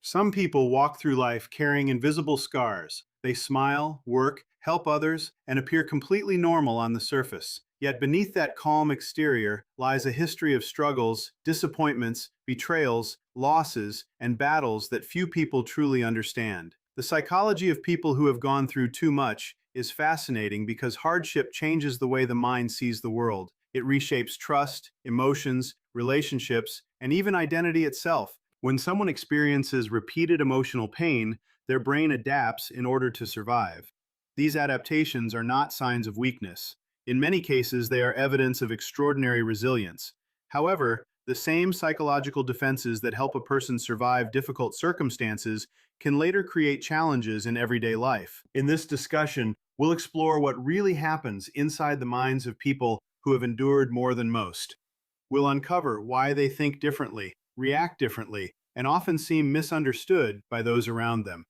Some people walk through life carrying invisible scars. They smile, work, help others, and appear completely normal on the surface. Yet beneath that calm exterior lies a history of struggles, disappointments, betrayals, losses, and battles that few people truly understand. The psychology of people who have gone through too much is fascinating because hardship changes the way the mind sees the world. It reshapes trust, emotions, relationships, and even identity itself. When someone experiences repeated emotional pain, their brain adapts in order to survive. These adaptations are not signs of weakness. In many cases, they are evidence of extraordinary resilience. However, the same psychological defenses that help a person survive difficult circumstances can later create challenges in everyday life. In this discussion, we'll explore what really happens inside the minds of people who have endured more than most. We'll uncover why they think differently, react differently, and often seem misunderstood by those around them.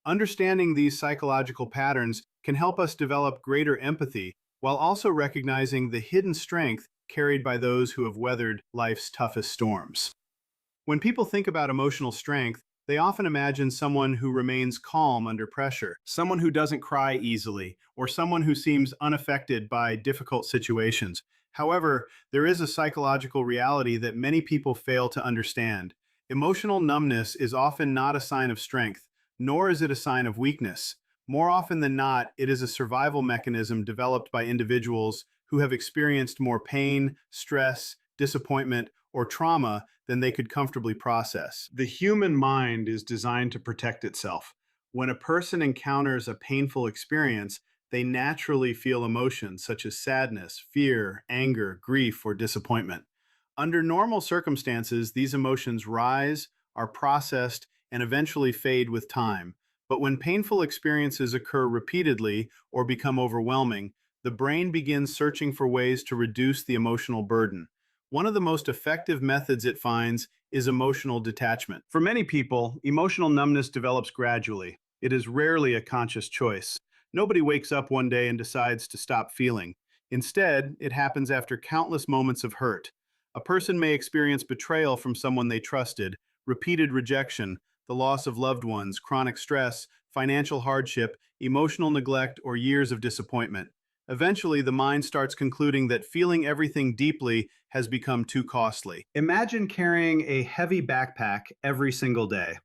Understanding these psychological patterns can help us develop greater empathy while also recognizing the hidden strength carried by those who have weathered life's toughest storms. When people think about emotional strength, they often imagine someone who remains calm under pressure, someone who doesn't cry easily, or someone who seems unaffected by difficult situations. However, there is a psychological reality that many people fail to understand. Emotional numbness is often not a sign of strength, nor is it a sign of weakness. More often than not, it is a survival mechanism developed by individuals who have experienced more pain, stress, disappointment, or trauma than they could comfortably process. The human mind is designed to protect itself. When a person encounters a painful experience, they naturally feel emotions such as sadness, fear, anger, grief, or disappointment. Under normal circumstances, these emotions rise, are processed, and eventually fade with time. But when painful experiences occur repeatedly or become overwhelming, the brain begins searching for ways to reduce the emotional burden. One of the most effective methods it finds is emotional detachment. For many people, emotional numbness develops gradually. It is rarely a conscious choice. Nobody wakes up one day and decides to stop feeling. Instead, it happens after countless moments of hurt. A person may experience betrayal from someone they trusted, repeated rejection, the loss of loved ones, chronic stress, financial hardship, emotional neglect, or years of disappointment. Eventually, the mind starts concluding that feeling everything deeply has become too costly. Imagine carrying a heavy backpack every single day.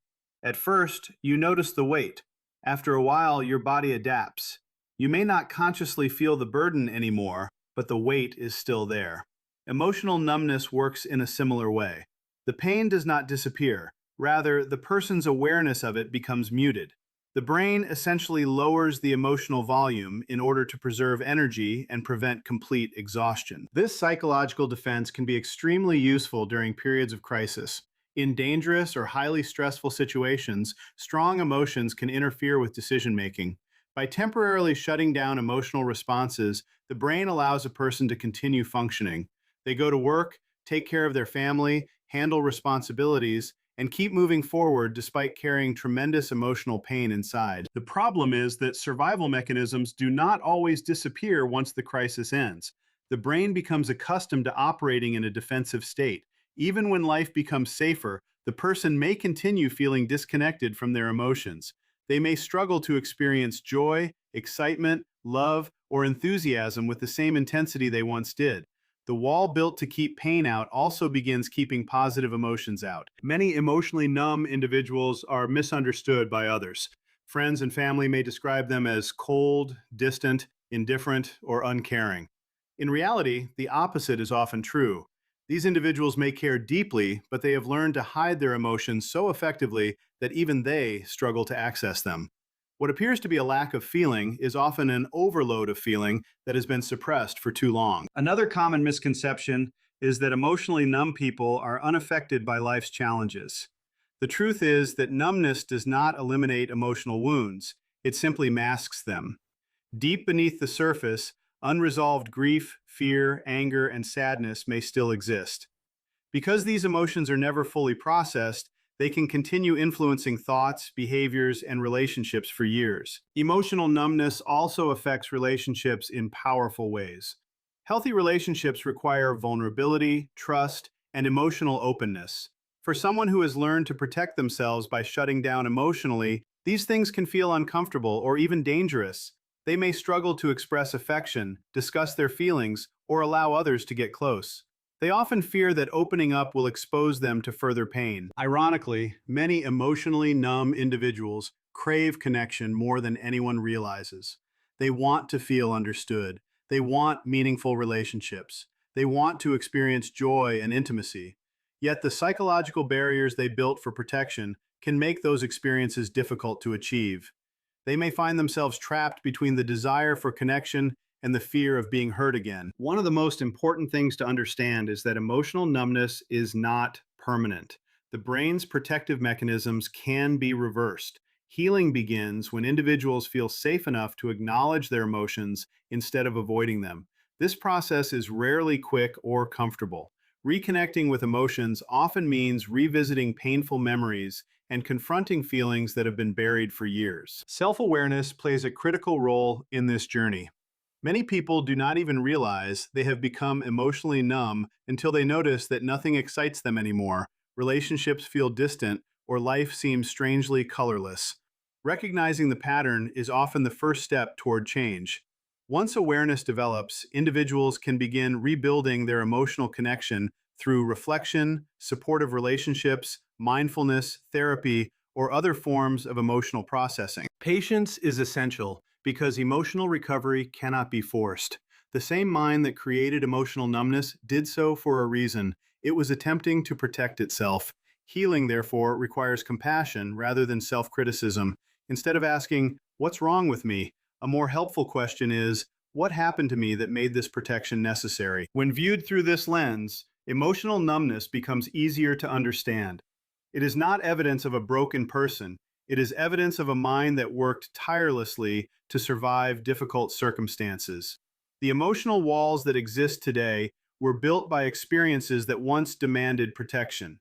At first, you notice the weight. After a while, your body adapts. You may not consciously feel the burden anymore, but the weight is still there. Emotional numbness works in a similar way. The pain does not disappear. Rather, the person's awareness of it becomes muted. The brain essentially lowers the emotional volume in order to preserve energy and prevent complete exhaustion. This psychological defense can be extremely useful during periods of crisis. In dangerous or highly stressful situations, strong emotions can interfere with decision-making. By temporarily shutting down emotional responses, the brain allows a person to continue functioning. They go to work, take care of their family, handle responsibilities, and keep moving forward despite carrying tremendous emotional pain inside. The problem is that survival mechanisms do not always disappear once the crisis ends. The brain becomes accustomed to operating in a defensive state. Even when life becomes safer, the person may continue feeling disconnected from their emotions. They may struggle to experience joy, excitement, love, or enthusiasm with the same intensity they once did. The wall built to keep pain out also begins keeping positive emotions out. Many emotionally numb individuals are misunderstood by others. Friends and family may describe them as cold, distant, indifferent, or uncaring. In reality, the opposite is often true. These individuals may care deeply, but they have learned to hide their emotions so effectively that even they struggle to access them. What appears to be a lack of feeling is often an overload of feeling that has been suppressed for too long. Another common misconception is that emotionally numb people are unaffected by life's challenges. The truth is that numbness does not eliminate emotional wounds, it simply masks them. Deep beneath the surface, unresolved grief, fear, anger, and sadness may still exist. Because these emotions are never fully processed, they can continue influencing thoughts, behaviors, and relationships for years. Emotional numbness also affects relationships in powerful ways. Healthy relationships require vulnerability, trust, and emotional openness. For someone who has learned to protect themselves by shutting down emotionally, these things can feel uncomfortable or even dangerous. They may struggle to express affection, discuss their feelings, or allow others to get close. They often fear that opening up will expose them to further pain. Ironically, many emotionally numb individuals crave connection more than anyone realizes. They want to feel understood. They want meaningful relationships. They want to experience joy and intimacy. Yet the psychological barriers they built for protection can make those experiences difficult to achieve. They may find themselves trapped between the desire for connection and the fear of being hurt again. One of the most important things to understand is that emotional numbness is not permanent. The brain's protective mechanisms can be reversed. Healing begins when individuals feel safe enough to acknowledge their emotions instead of avoiding them. This process is rarely quick or comfortable. Reconnecting with emotions often means revisiting painful memories and confronting feelings that have been buried for years. Self-awareness plays a critical role in this journey. Many people do not even realize they have become emotionally numb until they notice that nothing excites them anymore, relationships feel distant, or life seems strangely colorless. Recognizing the pattern is often the first step toward change. Once awareness develops, individuals can begin rebuilding their emotional connection through reflection, supportive relationships, mindfulness, therapy, or other forms of emotional processing. Patience is essential because emotional recovery cannot be forced. The same mind that created emotional numbness did so for a reason. It was attempting to protect itself. Healing, therefore, requires compassion rather than self-criticism. Instead of asking, "What's wrong with me?" a more helpful question is, "What happened to me that made this protection necessary?" When viewed through this lens, emotional numbness becomes easier to understand. It is not evidence of a broken person. It is evidence of a mind that worked tirelessly to survive difficult circumstances. The emotional walls that exist today were built by experiences that once demanded protection.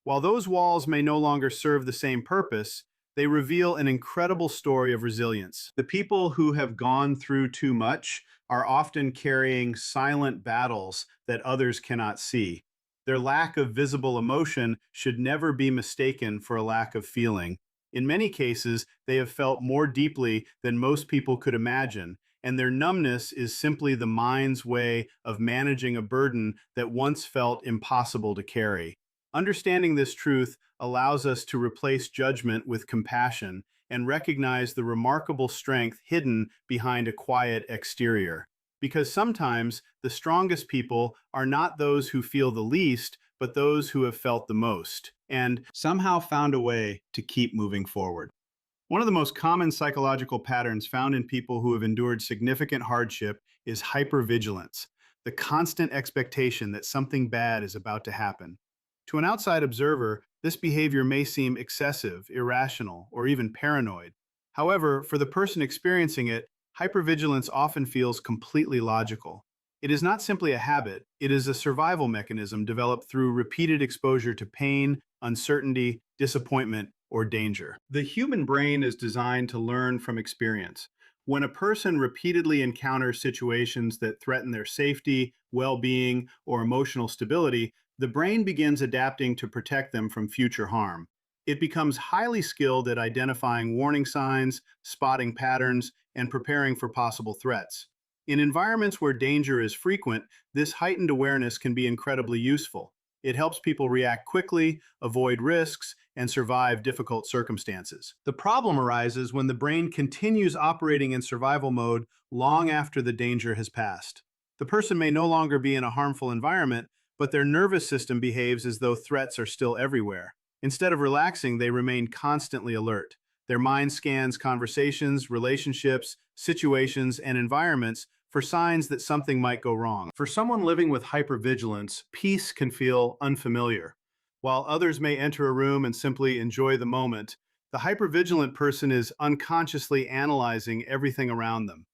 While those walls may no longer serve the same purpose, they reveal an incredible story of resilience. The people who have gone through too much are often carrying silent battles that others cannot see. Their lack of visible emotion should never be mistaken for a lack of feeling. In many cases, they have felt more deeply than most people could imagine, and their numbness is simply the mind's way of managing a burden that once felt impossible to carry. Understanding this truth allows us to replace judgment with compassion and recognize the remarkable strength hidden behind a quiet exterior. Because sometimes the strongest people are not those who feel the least, but those who have felt the most, and somehow found a way to keep moving forward. One of the most common psychological patterns found in people who have endured significant hardship is hypervigilance, the constant expectation that something bad is about to happen. To an outside observer, this behavior may seem excessive, irrational, or even paranoid. However, for the person experiencing it, hypervigilance often feels completely logical. It is not simply a habit, it is a survival mechanism developed through repeated exposure to pain, uncertainty, disappointment, or danger. The human brain is designed to learn from experience. When a person repeatedly encounters situations that threaten their safety, well-being, or emotional stability, the brain begins adapting to protect them from future harm. It becomes highly skilled at identifying warning signs, spotting patterns, and preparing for possible threats. In environments where danger is frequent, this heightened awareness can be incredibly useful. It helps people react quickly, avoid risks, and survive difficult circumstances. The problem arises when the brain continues operating in survival mode long after the danger has passed. The person may no longer be in a harmful environment, but their nervous system behaves as though threats are still everywhere. Instead of relaxing, they remain constantly alert. Their mind scans conversations, relationships, situations, and environments for signs that something might go wrong. For someone living with hypervigilance, peace can feel unfamiliar. While others may enter a room and simply enjoy the moment, the hypervigilant person is unconsciously analyzing everything around them.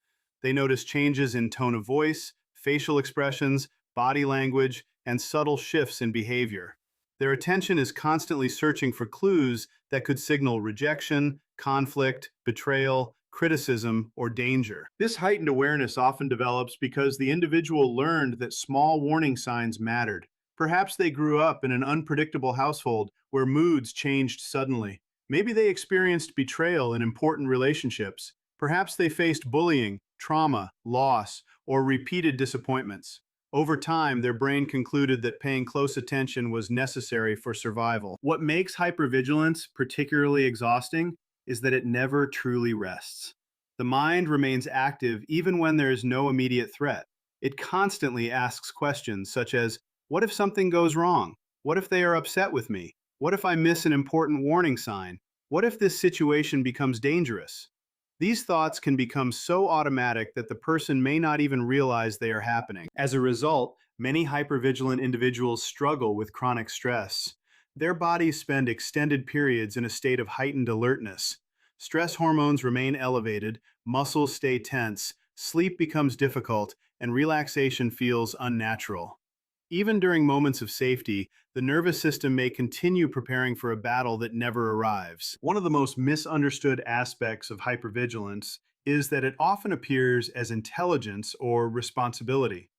They notice changes in tone of voice, facial expressions, body language, and subtle shifts in behavior. Their attention is constantly searching for clues that could signal rejection, conflict, betrayal, criticism, or danger. This heightened awareness often develops because the individual learned that small warning signs mattered. Perhaps they grew up in an unpredictable household where moods changed suddenly. Maybe they experienced betrayal in important relationships. Perhaps they faced bullying, trauma, loss, or repeated disappointments. Over time, their brain concluded that paying close attention was necessary for survival. What makes hypervigilance particularly exhausting is that it never truly rests. The mind remains active even when there is no immediate threat. It constantly asks questions such as, what if something goes wrong? What if they are upset with me? What if I miss an important warning sign? What if this situation becomes dangerous? These thoughts can become so automatic that the person may not even realize they are happening. As a result, many hypervigilant individuals struggle with chronic stress. Their bodies spend extended periods in a state of heightened alertness. Stress hormones remain elevated, muscles stay tense, sleep becomes difficult, and relaxation feels unnatural. Even during moments of safety, the nervous system may continue preparing for a battle that never arrives. One of the most misunderstood aspects of hypervigilance is that it often appears as intelligence or responsibility.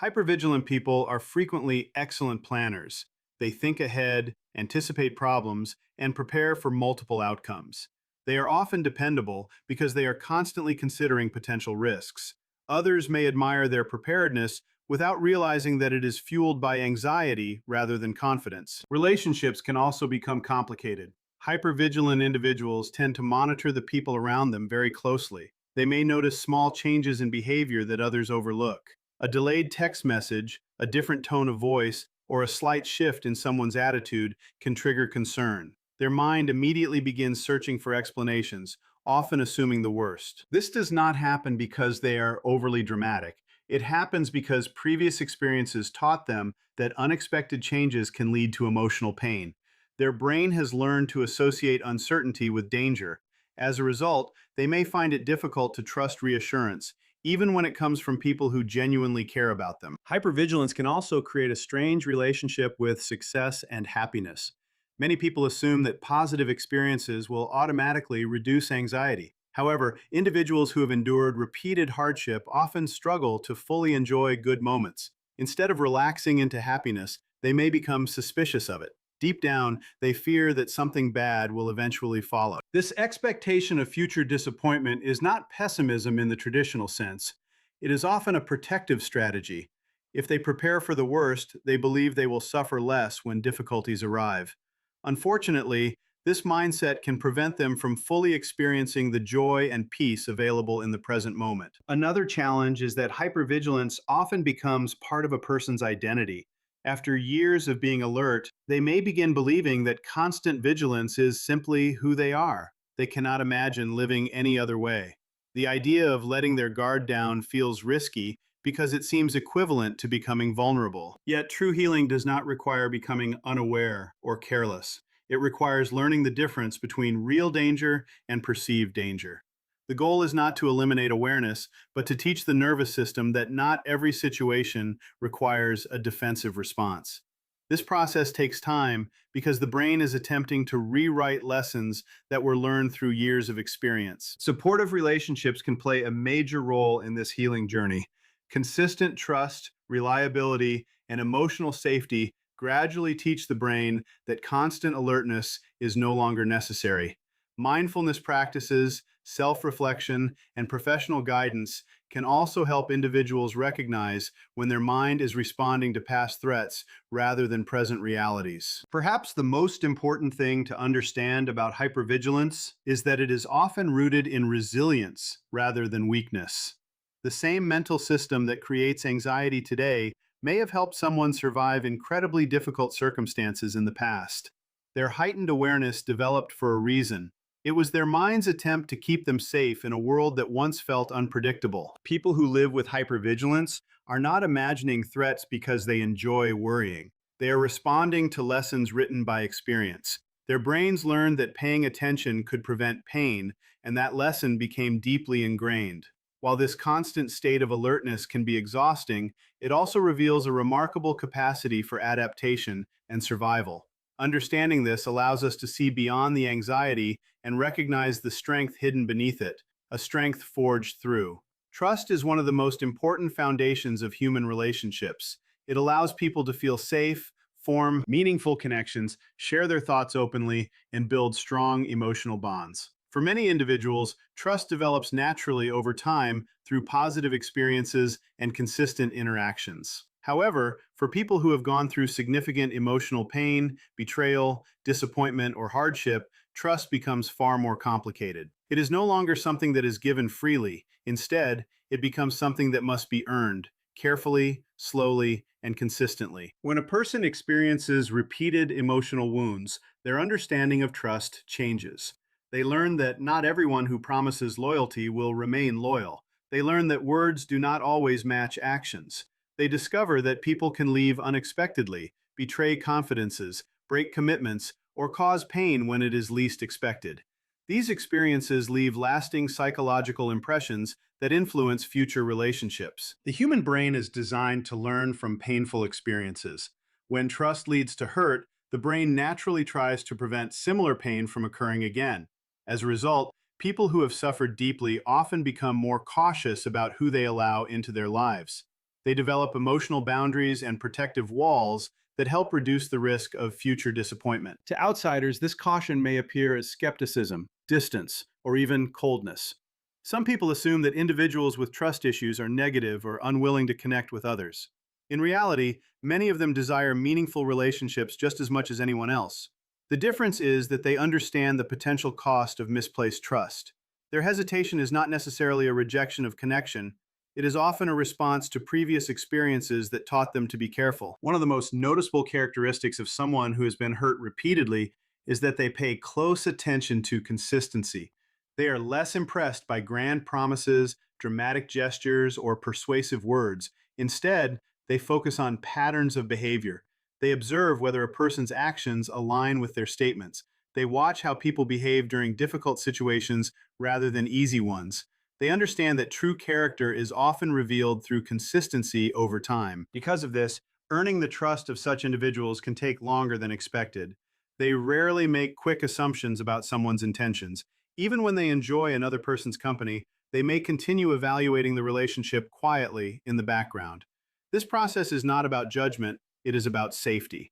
Hypervigilant people are frequently excellent planners. They think ahead, anticipate problems, and prepare for multiple outcomes. They are often dependable because they are constantly considering potential risks. Others may admire their preparedness without realizing that it is fueled by anxiety rather than confidence. Relationships can also become complicated. Hypervigilant individuals tend to monitor the people around them very closely. They may notice small changes in behavior that others overlook. A delayed text message, a different tone of voice, or a slight shift in someone's attitude can trigger concern. Their mind immediately begins searching for explanations, often assuming the worst. This does not happen because they are overly dramatic. It happens because previous experiences taught them that unexpected changes can lead to emotional pain. Their brain has learned to associate uncertainty with danger. As a result, they may find it difficult to trust reassurance, even when it comes from people who genuinely care about them. Hypervigilance can also create a strange relationship with success and happiness. Many people assume that positive experiences will automatically reduce anxiety. However, individuals who have endured repeated hardship often struggle to fully enjoy good moments. Instead of relaxing into happiness, they may become suspicious of it. Deep down, they fear that something bad will eventually follow. This expectation of future disappointment is not pessimism in the traditional sense. It is often a protective strategy. If they prepare for the worst, they believe they will suffer less when difficulties arrive. Unfortunately, this mindset can prevent them from fully experiencing the joy and peace available in the present moment. Another challenge is that hypervigilance often becomes part of a person's identity. After years of being alert, they may begin believing that constant vigilance is simply who they are. They cannot imagine living any other way. The idea of letting their guard down feels risky because it seems equivalent to becoming vulnerable. Yet true healing does not require becoming unaware or careless. It requires learning the difference between real danger and perceived danger. The goal is not to eliminate awareness, but to teach the nervous system that not every situation requires a defensive response. This process takes time because the brain is attempting to rewrite lessons that were learned through years of experience. Supportive relationships can play a major role in this healing journey. Consistent trust, reliability, and emotional safety gradually teach the brain that constant alertness is no longer necessary. Mindfulness practices, self-reflection, and professional guidance can also help individuals recognize when their mind is responding to past threats rather than present realities. Perhaps the most important thing to understand about hypervigilance is that it is often rooted in resilience rather than weakness. The same mental system that creates anxiety today may have helped someone survive incredibly difficult circumstances in the past. Their heightened awareness developed for a reason. It was their mind's attempt to keep them safe in a world that once felt unpredictable. People who live with hypervigilance are not imagining threats because they enjoy worrying. They are responding to lessons written by experience. Their brains learned that paying attention could prevent pain, and that lesson became deeply ingrained. While this constant state of alertness can be exhausting, it also reveals a remarkable capacity for adaptation and survival. Understanding this allows us to see beyond the anxiety and recognize the strength hidden beneath it, a strength forged through. Trust is one of the most important foundations of human relationships. It allows people to feel safe, form meaningful connections, share their thoughts openly, and build strong emotional bonds. For many individuals, trust develops naturally over time through positive experiences and consistent interactions. However, for people who have gone through significant emotional pain, betrayal, disappointment, or hardship, trust becomes far more complicated. It is no longer something that is given freely. Instead, it becomes something that must be earned, carefully, slowly, and consistently. When a person experiences repeated emotional wounds, their understanding of trust changes. They learn that not everyone who promises loyalty will remain loyal. They learn that words do not always match actions. They discover that people can leave unexpectedly, betray confidences, break commitments, or cause pain when it is least expected. These experiences leave lasting psychological impressions that influence future relationships. The human brain is designed to learn from painful experiences. When trust leads to hurt, the brain naturally tries to prevent similar pain from occurring again. As a result, people who have suffered deeply often become more cautious about who they allow into their lives. They develop emotional boundaries and protective walls that help reduce the risk of future disappointment. To outsiders, this caution may appear as skepticism, distance, or even coldness. Some people assume that individuals with trust issues are negative or unwilling to connect with others. In reality, many of them desire meaningful relationships just as much as anyone else. The difference is that they understand the potential cost of misplaced trust. Their hesitation is not necessarily a rejection of connection. It is often a response to previous experiences that taught them to be careful. One of the most noticeable characteristics of someone who has been hurt repeatedly is that they pay close attention to consistency. They are less impressed by grand promises, dramatic gestures, or persuasive words. Instead, they focus on patterns of behavior. They observe whether a person's actions align with their statements. They watch how people behave during difficult situations rather than easy ones. They understand that true character is often revealed through consistency over time. Because of this, earning the trust of such individuals can take longer than expected. They rarely make quick assumptions about someone's intentions. Even when they enjoy another person's company, they may continue evaluating the relationship quietly in the background. This process is not about judgment, it is about safety.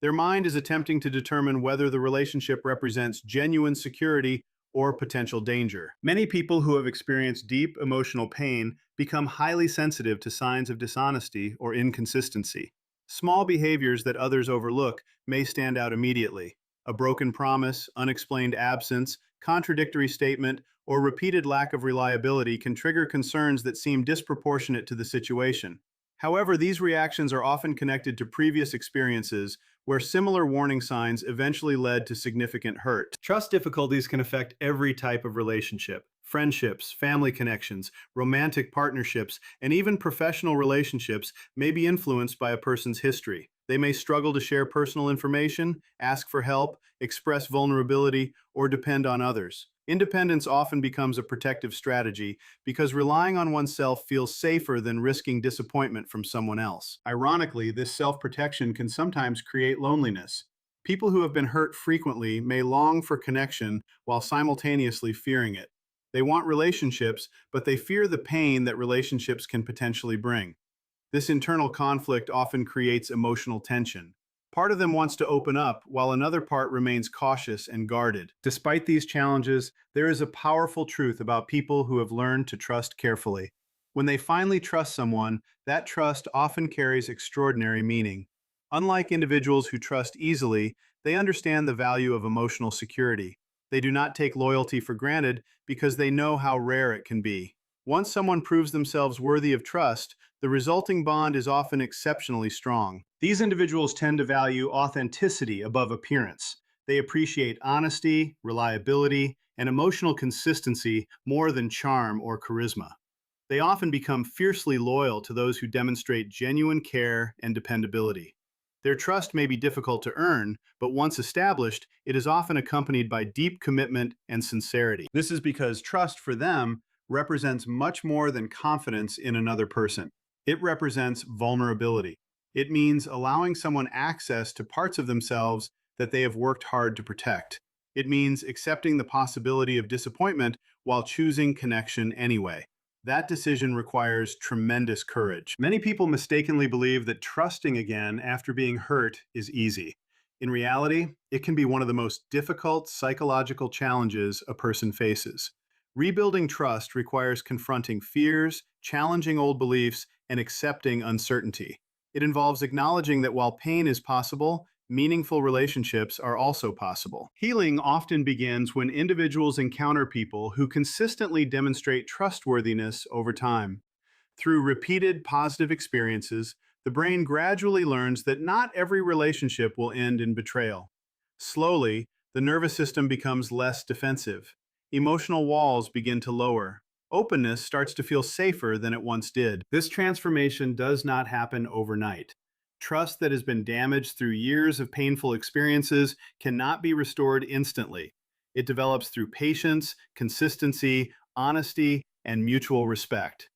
Their mind is attempting to determine whether the relationship represents genuine security or potential danger. Many people who have experienced deep emotional pain become highly sensitive to signs of dishonesty or inconsistency. Small behaviors that others overlook may stand out immediately. A broken promise, unexplained absence, contradictory statement, or repeated lack of reliability can trigger concerns that seem disproportionate to the situation. However, these reactions are often connected to previous experiences where similar warning signs eventually led to significant hurt. Trust difficulties can affect every type of relationship. Friendships, family connections, romantic partnerships, and even professional relationships may be influenced by a person's history. They may struggle to share personal information, ask for help, express vulnerability, or depend on others. Independence often becomes a protective strategy because relying on oneself feels safer than risking disappointment from someone else. Ironically, this self-protection can sometimes create loneliness. People who have been hurt frequently may long for connection while simultaneously fearing it. They want relationships, but they fear the pain that relationships can potentially bring. This internal conflict often creates emotional tension. Part of them wants to open up, while another part remains cautious and guarded. Despite these challenges, there is a powerful truth about people who have learned to trust carefully. When they finally trust someone, that trust often carries extraordinary meaning. Unlike individuals who trust easily, they understand the value of emotional security. They do not take loyalty for granted because they know how rare it can be. Once someone proves themselves worthy of trust, the resulting bond is often exceptionally strong. These individuals tend to value authenticity above appearance. They appreciate honesty, reliability, and emotional consistency more than charm or charisma. They often become fiercely loyal to those who demonstrate genuine care and dependability. Their trust may be difficult to earn, but once established, it is often accompanied by deep commitment and sincerity. This is because trust for them represents much more than confidence in another person. It represents vulnerability. It means allowing someone access to parts of themselves that they have worked hard to protect. It means accepting the possibility of disappointment while choosing connection anyway. That decision requires tremendous courage. Many people mistakenly believe that trusting again after being hurt is easy. In reality, it can be one of the most difficult psychological challenges a person faces. Rebuilding trust requires confronting fears, challenging old beliefs, and accepting uncertainty. It involves acknowledging that while pain is possible, meaningful relationships are also possible. Healing often begins when individuals encounter people who consistently demonstrate trustworthiness over time. Through repeated positive experiences, the brain gradually learns that not every relationship will end in betrayal. Slowly, the nervous system becomes less defensive. Emotional walls begin to lower. Openness starts to feel safer than it once did. This transformation does not happen overnight. Trust that has been damaged through years of painful experiences cannot be restored instantly. It develops through patience, consistency, honesty, and mutual respect.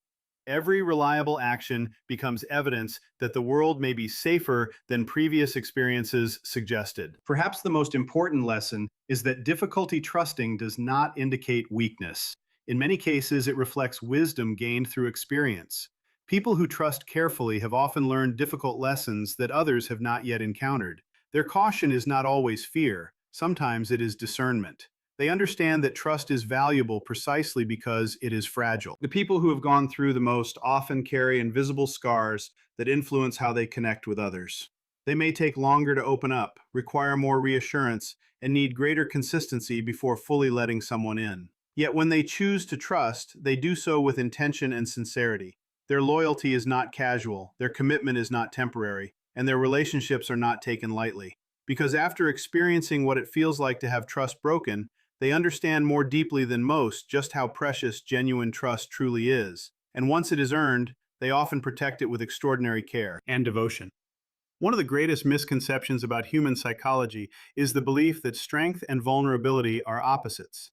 Every reliable action becomes evidence that the world may be safer than previous experiences suggested. Perhaps the most important lesson is that difficulty trusting does not indicate weakness. In many cases, it reflects wisdom gained through experience. People who trust carefully have often learned difficult lessons that others have not yet encountered. Their caution is not always fear, sometimes it is discernment. They understand that trust is valuable precisely because it is fragile. The people who have gone through the most often carry invisible scars that influence how they connect with others. They may take longer to open up, require more reassurance, and need greater consistency before fully letting someone in. Yet when they choose to trust, they do so with intention and sincerity. Their loyalty is not casual, their commitment is not temporary, and their relationships are not taken lightly. Because after experiencing what it feels like to have trust broken, they understand more deeply than most just how precious genuine trust truly is, and once it is earned, they often protect it with extraordinary care and devotion. One of the greatest misconceptions about human psychology is the belief that strength and vulnerability are opposites.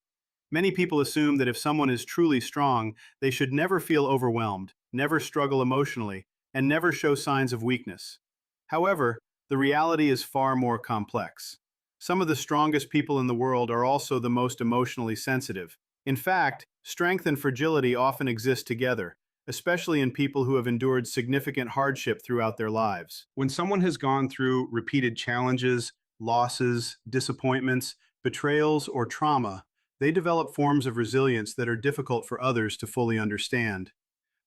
Many people assume that if someone is truly strong, they should never feel overwhelmed, never struggle emotionally, and never show signs of weakness. However, the reality is far more complex. Some of the strongest people in the world are also the most emotionally sensitive. In fact, strength and fragility often exist together, especially in people who have endured significant hardship throughout their lives. When someone has gone through repeated challenges, losses, disappointments, betrayals, or trauma, they develop forms of resilience that are difficult for others to fully understand.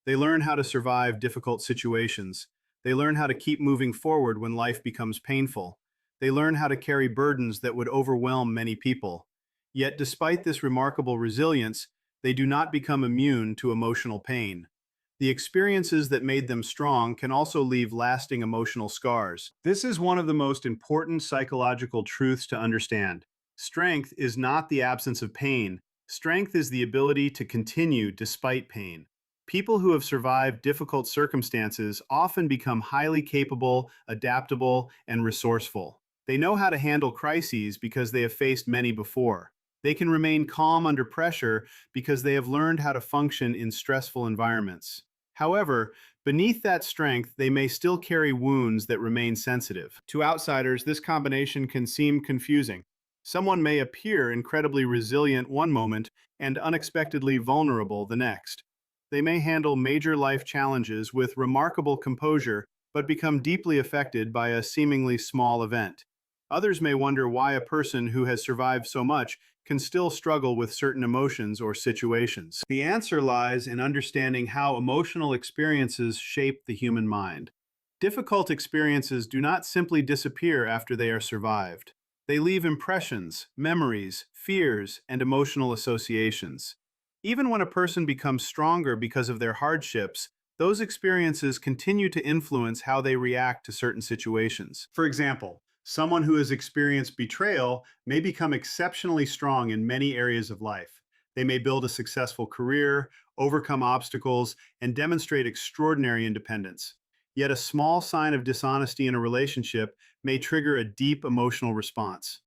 They learn how to survive difficult situations. They learn how to keep moving forward when life becomes painful. They learn how to carry burdens that would overwhelm many people. Yet, despite this remarkable resilience, they do not become immune to emotional pain. The experiences that made them strong can also leave lasting emotional scars. This is one of the most important psychological truths to understand. Strength is not the absence of pain. Strength is the ability to continue despite pain. People who have survived difficult circumstances often become highly capable, adaptable, and resourceful. They know how to handle crises because they have faced many before. They can remain calm under pressure because they have learned how to function in stressful environments. However, beneath that strength, they may still carry wounds that remain sensitive. To outsiders, this combination can seem confusing. Someone may appear incredibly resilient one moment and unexpectedly vulnerable the next. They may handle major life challenges with remarkable composure, but become deeply affected by a seemingly small event. Others may wonder why a person who has survived so much can still struggle with certain emotions or situations. The answer lies in understanding how emotional experiences shape the human mind. Difficult experiences do not simply disappear after they are survived. They leave impressions, memories, fears, and emotional associations. Even when a person becomes stronger because of their hardships, those experiences continue to influence how they react to certain situations. For example, someone who has experienced betrayal may become exceptionally strong in many areas of life. They may build a successful career, overcome obstacles, and demonstrate extraordinary independence. Yet a small sign of dishonesty in a relationship may trigger a deep emotional response.